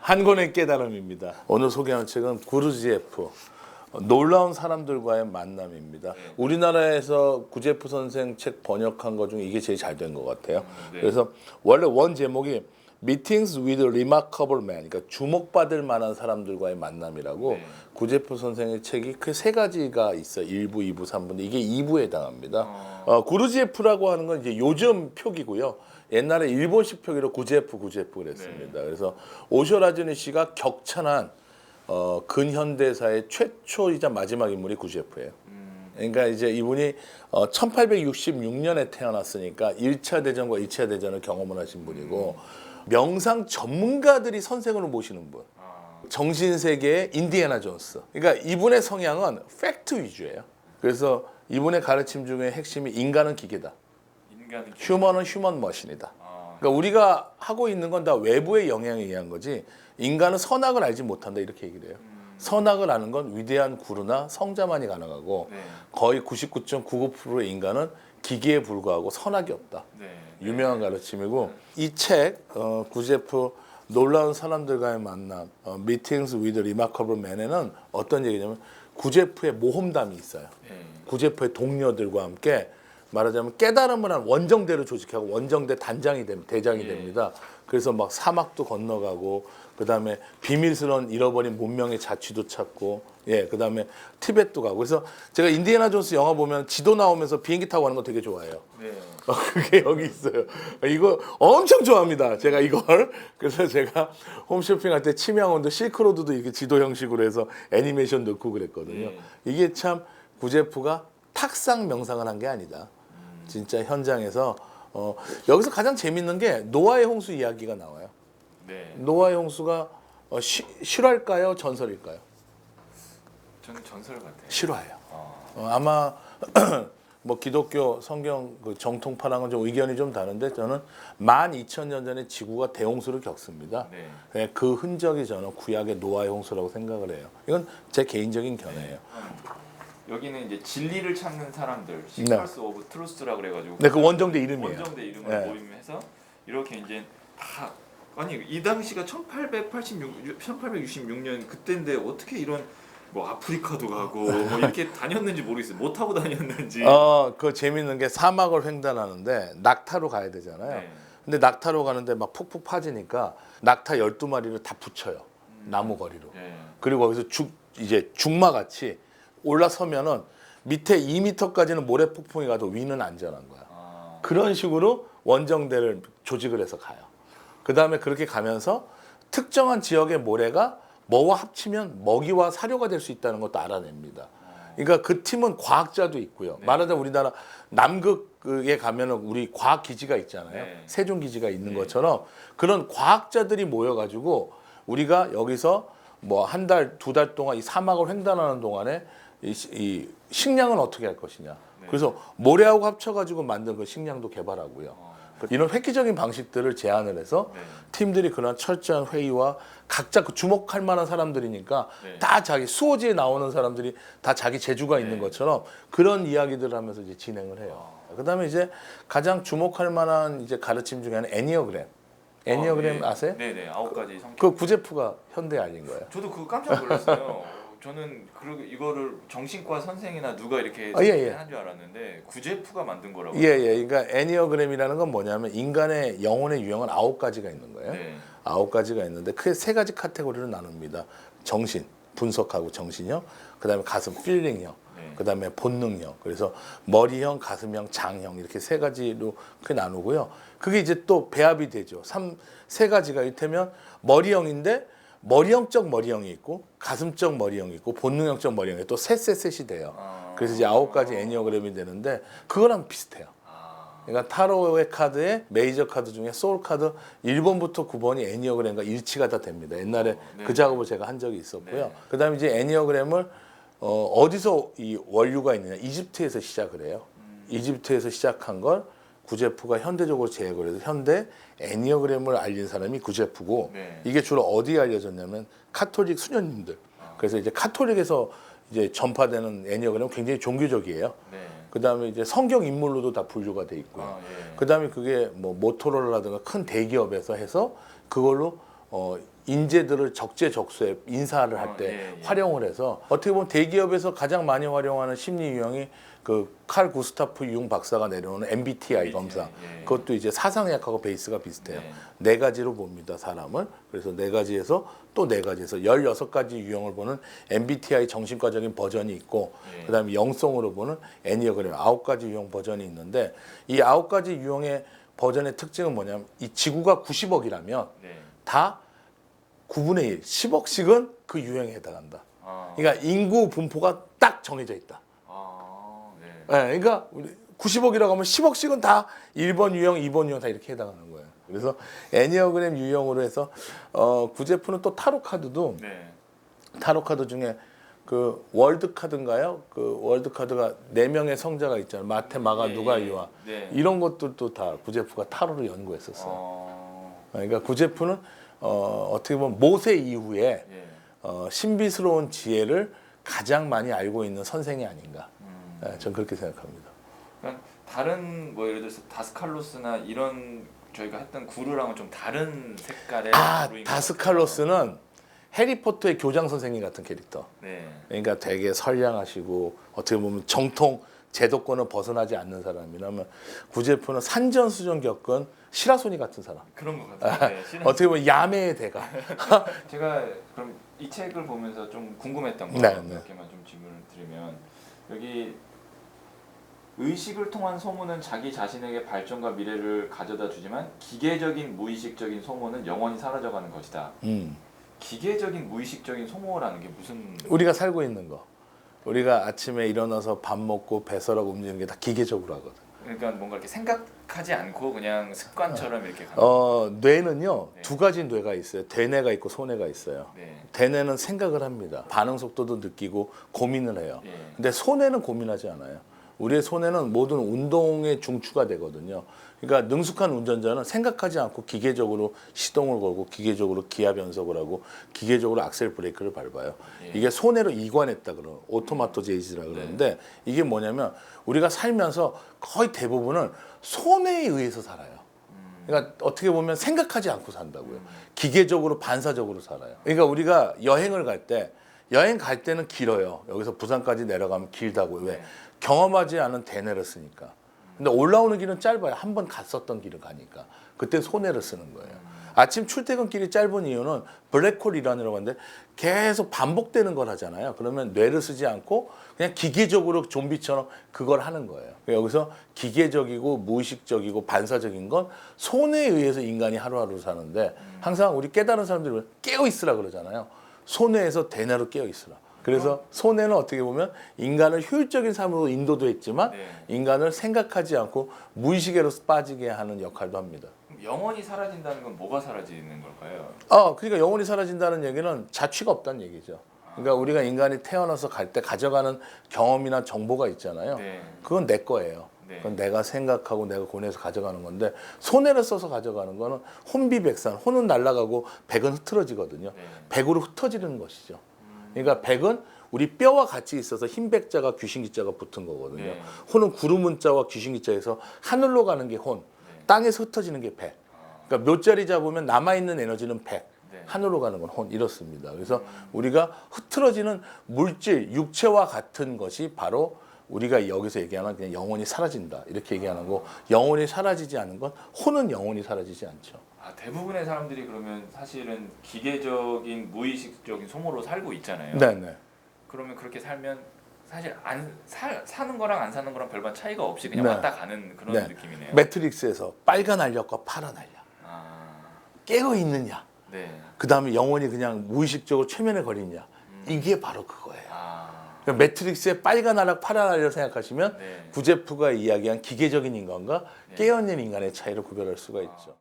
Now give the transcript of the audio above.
한 권의 깨달음입니다. 오늘 소개한 책은 구르지에프, 놀라운 사람들과의 만남입니다. 우리나라에서 구제프 선생 책 번역한 것 중에 이게 제일 잘 된 것 같아요. 그래서 원래 원 제목이 Meetings with Remarkable Men, 그러니까 주목받을 만한 사람들과의 만남이라고 구제프 선생의 책이 그 세 가지가 있어요. 1부, 2부, 3부인데 이게 2부에 해당합니다. 구르지에프라고 하는 건 이제 요즘 표기고요. 옛날에 일본식 표기로 구제프 그랬습니다. 그래서 오쇼 라즈니 씨가 격찬한 근현대사의 최초이자 마지막 인물이 구제프예요. 그러니까 이제 이분이 1866년에 태어났으니까 1차 대전과 2차 대전을 경험을 하신 분이고 명상 전문가들이 선생으로 모시는 분. 정신세계의 인디애나 존스. 그러니까 이분의 성향은 팩트 위주예요. 그래서 이분의 가르침 중에 핵심이 인간은 기계다. 휴먼은 휴먼 머신이다. 그러니까 우리가 하고 있는 건 다 외부의 영향에 의한 거지 인간은 선악을 알지 못한다 이렇게 얘기를 해요. 선악을 아는 건 위대한 구루나 성자만이 가능하고 거의 99.99%의 인간은 기계에 불과하고 선악이 없다. 유명한 가르침이고 이 책 구제프 놀라운 사람들과의 만남 Meetings with Remarkable Men에는 어떤 얘기냐면 구제프의 모험담이 있어요. 구제프의 동료들과 함께 말하자면 깨달음을 한 원정대로 조직하고 원정대 대장이 됩니다. 그래서 막 사막도 건너가고 그다음에 비밀스러운 잃어버린 문명의 자취도 찾고 그다음에 티벳도 가고. 그래서 제가 인디애나 존스 영화 보면 지도 나오면서 비행기 타고 가는 거 되게 좋아해요. 그게 여기 있어요. 이거 엄청 좋아합니다. 제가 이걸. 그래서 제가 홈쇼핑할 때 침양원도 실크로드도 이렇게 지도 형식으로 해서 애니메이션 넣고 그랬거든요. 이게 참 구제프가 탁상 명상을 한 게 아니다. 진짜 현장에서 여기서 가장 재밌는 게 노아의 홍수 이야기가 나와요. 노아의 홍수가 실화일까요, 전설일까요? 저는 전설 같아요. 실화예요. 아마 뭐 기독교 성경 그 정통파랑은 좀 의견이 좀 다른데 저는 12,000년 전에 지구가 대홍수를 겪습니다. 그 흔적이 저는 구약의 노아의 홍수라고 생각을 해요. 이건 제 개인적인 견해예요. 여기는 이제 진리를 찾는 사람들, 시커스 오브 트루스라고 그래가지고 그 원정대 이름이에요. 원정대 이름을 모임해서 이렇게 이제 다 아니 이 당시가 1866년 그때인데 어떻게 이런 뭐 아프리카도 가고 뭐 이렇게 다녔는지 모르겠어요. 못 타고 다녔는지. 그 재밌는 게 사막을 횡단하는데 낙타로 가야 되잖아요. 근데 낙타로 가는데 막 푹푹 파지니까 낙타 12마리를 다 붙여요. 나무 거리로. 그리고 거기서 이제 죽마같이 올라서면은 밑에 2m까지는 모래 폭풍이 가도 위는 안전한 거야. 그런 식으로 원정대를 조직을 해서 가요. 그 다음에 그렇게 가면서 특정한 지역의 모래가 뭐와 합치면 먹이와 사료가 될 수 있다는 것도 알아냅니다. 그러니까 그 팀은 과학자도 있고요. 말하자면 우리나라 남극에 가면은 우리 과학 기지가 있잖아요. 세종 기지가 있는 것처럼 그런 과학자들이 모여가지고 우리가 여기서 뭐 한 달, 두 달 동안 이 사막을 횡단하는 동안에 이 식량은 어떻게 할 것이냐. 그래서 모래하고 합쳐가지고 만든 그 식량도 개발하고요. 이런 획기적인 방식들을 제안을 해서 팀들이 그런 철저한 회의와 각자 그 주목할 만한 사람들이니까 다 자기 수호지에 나오는 사람들이 다 자기 재주가 있는 것처럼 그런 이야기들을 하면서 이제 진행을 해요. 그다음에 이제 가장 주목할 만한 이제 가르침 중에 하나는 애니어그램. 애니어그램 아세요? 네네 9가지 성격. 그 구제프가 현대에 알린 거예요. 저도 그거 깜짝 놀랐어요. 저는 그리고 이거를 정신과 선생이나 누가 이렇게 한 줄 알았는데 구제프가 만든 거라고. 그러니까 애니어그램이라는 건 뭐냐면 인간의 영혼의 유형은 9가지가 있는 거예요. 9가지가 있는데 크게 3가지 카테고리로 나눕니다. 정신, 분석하고 정신형, 그다음에 가슴, 필링형, 그다음에 본능형. 그래서 머리형, 가슴형, 장형 이렇게 3가지로 크게 나누고요. 그게 이제 또 배합이 되죠. 3가지가 이를테면 머리형인데 머리형적 머리형이 있고 가슴적 머리형이 있고 본능형적 머리형이 또 셋이 돼요. 그래서 이제 9가지 애니어그램이 되는데 그거랑 비슷해요. 그러니까 타로의 카드에 메이저 카드 중에 소울 카드 1번부터 9번이 애니어그램과 일치가 다 됩니다. 옛날에 그 작업을 제가 한 적이 있었고요. 그다음에 이제 애니어그램을 어디서 이 원류가 있느냐? 이집트에서 시작을 해요. 이집트에서 시작한 걸 구제프가 현대적으로 제약을 해서 현대 애니어그램을 알린 사람이 구제프고 이게 주로 어디에 알려졌냐면 카톨릭 수녀님들. 그래서 이제 카톨릭에서 이제 전파되는 애니어그램은 굉장히 종교적이에요. 그다음에 이제 성경 인물로도 다 분류가 돼 있고요. 그다음에 그게 뭐 모토로라라든가 큰 대기업에서 해서 그걸로 인재들을 적재적소에 인사를 할 때 활용을 해서 어떻게 보면 대기업에서 가장 많이 활용하는 심리 유형이 그 칼 구스타프 융 박사가 내려오는 MBTI 검사. 그것도 이제 사상의학하고 베이스가 비슷해요. 네 가지로 봅니다, 사람을. 그래서 네 가지에서 또 네 가지에서 16가지 유형을 보는 MBTI 정신과적인 버전이 있고 그다음에 영성으로 보는 애니어그램 9가지 유형 버전이 있는데 이 9가지 유형의 버전의 특징은 뭐냐면 이 지구가 90억이라면 다 9분의 1, 10억씩은 그 유형에 해당한다. 그러니까 인구 분포가 딱 정해져 있다. 네, 그러니까 90억이라고 하면 10억씩은 다 1번 유형, 2번 유형 다 이렇게 해당하는 거예요. 그래서 애니어그램 유형으로 해서 구제프는 또 타로 카드도 타로 카드 중에 그 월드 카드인가요? 그 월드 카드가 4명의 성자가 있잖아요. 마테, 마가, 누가, 유아. 이런 것들도 다 구제프가 타로를 연구했었어요. 그러니까 구제프는 어떻게 보면 모세 이후에 신비스러운 지혜를 가장 많이 알고 있는 선생이 아닌가. 전 그렇게 생각합니다. 그러니까 다른 뭐 예를 들어서 다스칼로스나 이런 저희가 했던 구루랑은 좀 다른 색깔의 구루인 것 다스칼로스는 해리포터의 교장 선생님 같은 캐릭터. 그러니까 되게 선량하시고 어떻게 보면 정통 제도권을 벗어나지 않는 사람이라면 구제프는 산전수전 겪은 시라소니 같은 사람. 그런 것 같아요. 어떻게 보면 야매의 대가. 제가 그럼 이 책을 보면서 좀 궁금했던 거 몇 개만 좀 질문을 드리면 여기 의식을 통한 소문은 자기 자신에게 발전과 미래를 가져다 주지만 기계적인 무의식적인 소문은 영원히 사라져가는 것이다. 기계적인 무의식적인 소모라는 게 무슨? 우리가 살고 있는 거. 우리가 아침에 일어나서 밥 먹고 배설하고 움직이는 게 다 기계적으로 하거든. 그러니까 뭔가 이렇게 생각하지 않고 그냥 습관처럼 이렇게 가는. 뇌는요 2가지 뇌가 있어요. 대뇌가 있고 소뇌가 있어요. 대뇌는 생각을 합니다. 반응 속도도 느끼고 고민을 해요. 근데 소뇌는 고민하지 않아요. 우리의 소뇌는 모든 운동의 중추가 되거든요. 그러니까 능숙한 운전자는 생각하지 않고 기계적으로 시동을 걸고 기계적으로 기아 변속을 하고 기계적으로 악셀 브레이크를 밟아요. 이게 소뇌로 이관했다 그러는 오토마토제이지라 그러는데 이게 뭐냐면 우리가 살면서 거의 대부분은 소뇌에 의해서 살아요. 그러니까 어떻게 보면 생각하지 않고 산다고요. 기계적으로 반사적으로 살아요. 그러니까 우리가 여행을 갈 때 여행 갈 때는 길어요. 여기서 부산까지 내려가면 길다고요. 왜? 경험하지 않은 대뇌를 쓰니까. 근데 올라오는 길은 짧아요. 한 번 갔었던 길을 가니까. 그때 소뇌를 쓰는 거예요. 아침 출퇴근길이 짧은 이유는 블랙홀 이론이라고 하는데 계속 반복되는 걸 하잖아요. 그러면 뇌를 쓰지 않고 그냥 기계적으로 좀비처럼 그걸 하는 거예요. 여기서 기계적이고 무의식적이고 반사적인 건 소뇌에 의해서 인간이 하루하루 사는데 항상 우리 깨달은 사람들이 깨어 있으라 그러잖아요. 소뇌에서 대뇌로 깨어 있으라. 그래서 소뇌는 어떻게 보면 인간을 효율적인 삶으로 인도도 했지만 인간을 생각하지 않고 무의식에로 빠지게 하는 역할도 합니다. 영원히 사라진다는 건 뭐가 사라지는 걸까요? 그러니까 영원히 사라진다는 얘기는 자취가 없다는 얘기죠. 그러니까 우리가 인간이 태어나서 갈 때 가져가는 경험이나 정보가 있잖아요. 그건 내 거예요. 그건 내가 생각하고 내가 고뇌해서 가져가는 건데 소뇌를 써서 가져가는 거는 혼비백산, 혼은 날아가고 백은 흐트러지거든요. 백으로 흩어지는 것이죠. 그러니까 백은 우리 뼈와 같이 있어서 흰 백자가 귀신 기자가 붙은 거거든요. 혼은 구름 문자와 귀신 기자에서 하늘로 가는 게 혼, 땅에서 흩어지는 게 백. 그러니까 묘자리 잡으면 남아있는 에너지는 백, 하늘로 가는 건 혼 이렇습니다. 그래서 우리가 흐트러지는 물질, 육체와 같은 것이 바로 우리가 여기서 얘기하는 그냥 영원히 사라진다 이렇게 얘기하는 거. 영원히 사라지지 않은 건 혼은 영원히 사라지지 않죠. 대부분의 사람들이 그러면 사실은 기계적인 무의식적인 소모로 살고 있잖아요. 네네. 그러면 그렇게 살면 사실 사는 거랑 안 사는 거랑 별반 차이가 없이 그냥 왔다 가는 그런 느낌이네요. 매트릭스에서 빨간 알약과 파란 알약. 깨어 있느냐. 그 다음에 영원히 그냥 무의식적으로 최면에 걸리냐. 이게 바로 그거예요. 그러니까 매트릭스의 빨간 알약, 파란 알약 생각하시면 구제프가 이야기한 기계적인 인간과 깨어있는 인간의 차이를 구별할 수가 있죠.